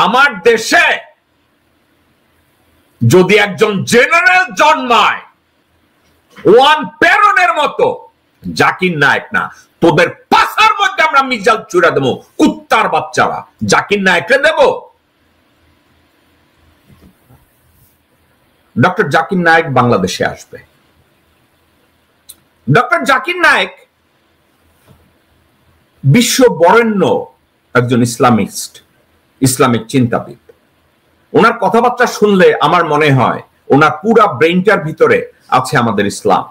আমার দেশে যদি একজন জেনারেল জন্মায় ওয়ান প্রেরণের মতো, জাকির নায়েক না, তোদের পাশার মধ্যে আমরা মিজাইল ছুড়ে দেবো, কুত্তার বাচ্চারা। জাকির নায়েককে দেব? ডক্টর জাকির নায়েক বাংলাদেশে আসবে। ডক্টর জাকির নায়েক বিশ্ব বরেণ্য একজন ইসলামিক চিন্তাবিদ। ওনার কথাবার্তা শুনলে আমার মনে হয় ওনার পুরা ব্রেইনটার ভিতরে আছে আমাদের ইসলাম।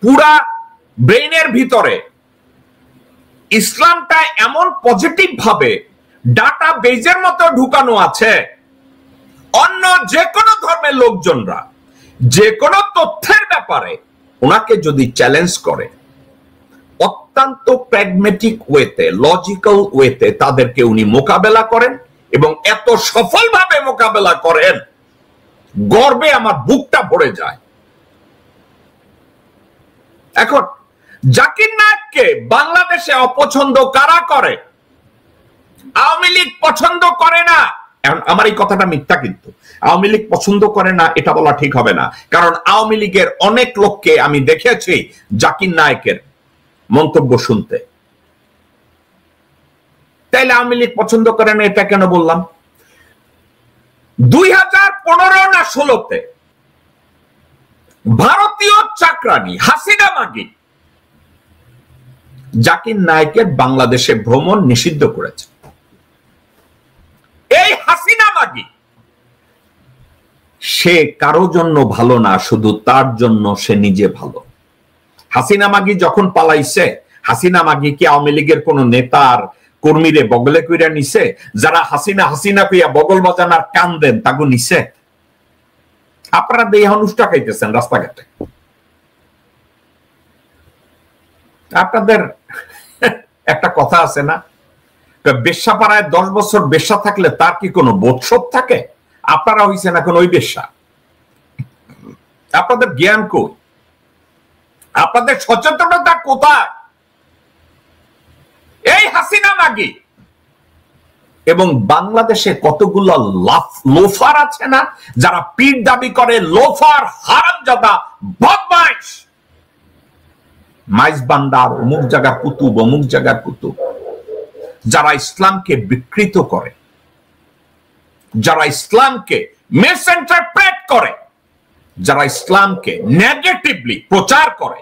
পুরা ব্রেইনের ভিতরে ইসলামটা এমন পজিটিভ ভাবে ডাটা বেজের মতো ঢুকানো আছে, অন্য যে কোনো ধর্মের লোকজনরা যে কোনো তথ্যের ব্যাপারে ওনাকে যদি চ্যালেঞ্জ করে, অত্যন্ত প্র্যাগমেটিক ওয়েতে, লজিক্যাল ওয়েতে তাদেরকে উনি মোকাবেলা করেন এবং এত সফলভাবে মোকাবেলা করেন, গর্বে আমার বুকটা ভরে যায়। এখন জাকির নায়েককে বাংলাদেশে অপছন্দ কারা করে? আওয়ামী লীগ পছন্দ করে না। আমার এই কথাটা মিথ্যা, কিন্তু আওয়ামী লীগ পছন্দ করে না এটা বলা ঠিক হবে না, কারণ আওয়ামী লীগের অনেক লোককে আমি দেখেছি জাকির নায়েকের মন্তব্য শুনতে। তাইলে আওয়ামী লীগ পছন্দ করে না এটা কেন বললাম? 2015 না 16-তে ভারতীয় চাকরানি হাসিনা মাগি জাকির নায়েকের বাংলাদেশে ভ্রমণ নিষিদ্ধ করেছে। এই হাসিনা মাগি সে কারো জন্য ভালো না, শুধু তার জন্য সে নিজে ভালো। হাসিনা মাগি যখন পালাইছে, হাসিনা মাগি কি আওয়ামী লীগের কোন নেতার কর্মীরে বগলে কইরা নিছে? যারা হাসিনা হাসিনা কইয়া বগল বাজানার কান দেন তাগো নিছে? আপনারা দেহ অনুষ্ঠা খাইতেছেন রাস্তাঘাটে। আপনাদের একটা কথা আছে না, বেশ্যাপাড়ায় 10 বছর বেশ্যা থাকলে তার কি কোনো বোধশোধ থাকে? আপনারা হইছেন এখন ওই বেশ্যা। আপনাদের জ্ঞান কই? আপনাদের সচেতনতা কোথায়? এই হাসিনা মাগি এবং বাংলাদেশে কতগুলো লোফার আছে না, যারা পীর দাবি করে, লোফার, হারামজাদা, বদমাইশ, মাইজ বান্দার, অমুক জায়গার কুতুব, অমুক জায়গার কুতুব, যারা ইসলামকে বিকৃত করে, যারা ইসলামকে মিসইন্টারপ্রেট করে, যারা ইসলামকে নেগেটিভলি প্রচার করে,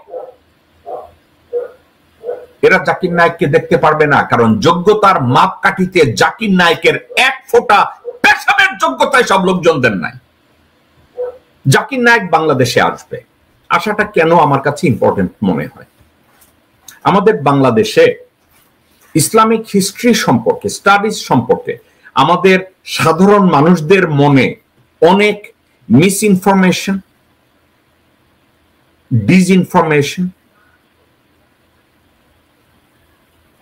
এরা জাকির নায়েককে দেখতে পারবে না, কারণ যোগ্যতার মাপকাঠিতে জাকির নায়েকের এক ফোঁটা পেশাবের যোগ্যতায় সব লোকজনদের নাই। জাকির নায়েক বাংলাদেশে আসবে, আসাটা কেন আমার কাছে ইম্পর্টেন্ট মনে হয়? আমাদের বাংলাদেশে ইসলামিক হিস্ট্রি সম্পর্কে, স্টাডিজ সম্পর্কে আমাদের সাধারণ মানুষদের মনে অনেক মিসইনফরমেশন, ডিসইনফরমেশন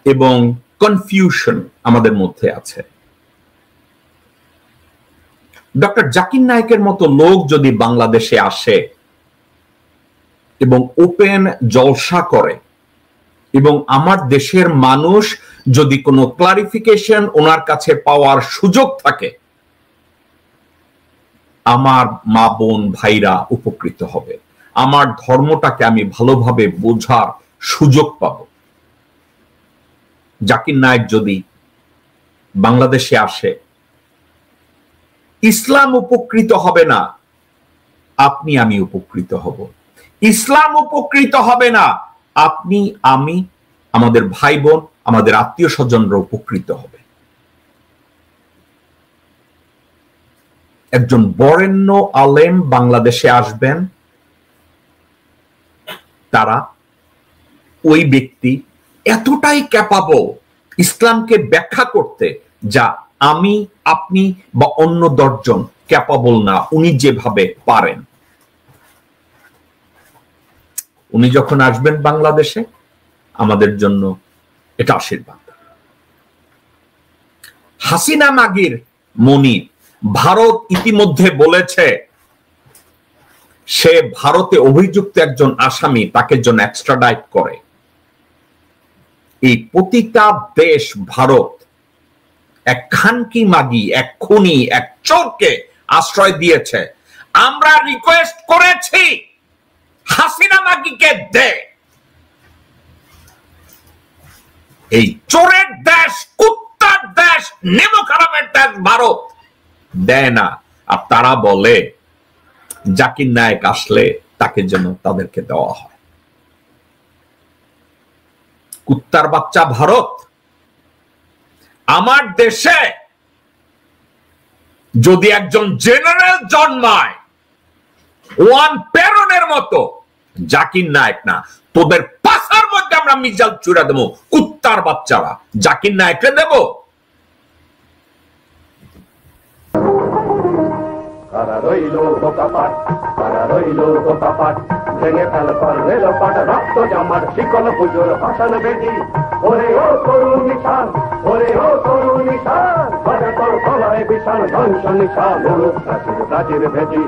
এবং কনফিউশন আমাদের মধ্যে আছে। ডক্টর জাকির নায়েকের মতো লোক যদি বাংলাদেশে আসে এবং ওপেন জলসা করে এবং আমার দেশের মানুষ যদি কোনো ক্লারিফিকেশন ওনার কাছে পাওয়ার সুযোগ থাকে, আমার মা বোন ভাইরা উপকৃত হবে, আমার ধর্মটাকে আমি ভালোভাবে বোঝার সুযোগ পাব। জাকির নায়েক যদি বাংলাদেশে আসে, ইসলাম উপকৃত হবে না, আপনি আমি উপকৃত হব। ইসলাম উপকৃত হবে না, আপনি আমি, আমাদের ভাই বোন, আমাদের আত্মীয় স্বজনরা উপকৃত হবে। একজন বরেণ্য আলেম বাংলাদেশে আসবেন, তারা ওই ব্যক্তি এতটাই ক্যাপাবল ইসলামকে ব্যাখ্যা করতে, যা আমি, আপনি বা অন্য 10 জন ক্যাপাবল না। উনি যেভাবে পারেন, উনি যখন আসবেন বাংলাদেশে, আমাদের জন্য এটা আশীর্বাদ। হাসিনা মাগির মনি ভারত ইতিমধ্যে বলেছে সে ভারতে অভিযুক্ত একজন আসামি, তাকে যেন এক্সট্রাডাইট করে। এই প্রতিটা দেশ ভারত এক খানকি মাগি, এক খুনি, এক চোরকে আশ্রয় দিয়েছে। আমরা রিকোয়েস্ট করেছি হাসিনা মাগিকে দে। এই চোরের দেশ, কুত্তার দেশ, নেমখারামের দেশ ভারত দেয় না। আর তারা বলে জাকির নায়েক আসলে তাকে যেন তাদেরকে দেওয়া হয়। কুত্তার বাচ্চা ভারত। আমার দেশে যদি একজন জেনারেল জন্মায় ওয়ান পেরনের মতো, জাকির নায়েক না, তোদের পাশার মধ্যে আমরা মিজাইল ছুড়ে দেবো। কুত্তার বাচ্চারা জাকির নায়েককে দেব? ভেঙে ফেল কর রেল পাট রক্ত জামার শিকল পুজোর ভাষণ বেদি। ওরে ও তরুণ নিশান, ওরে ও তরুণ নিশান, তোর গলায় বিশাল ধ্বংস নিশান, প্রাচীর প্রাচীর ভেদি।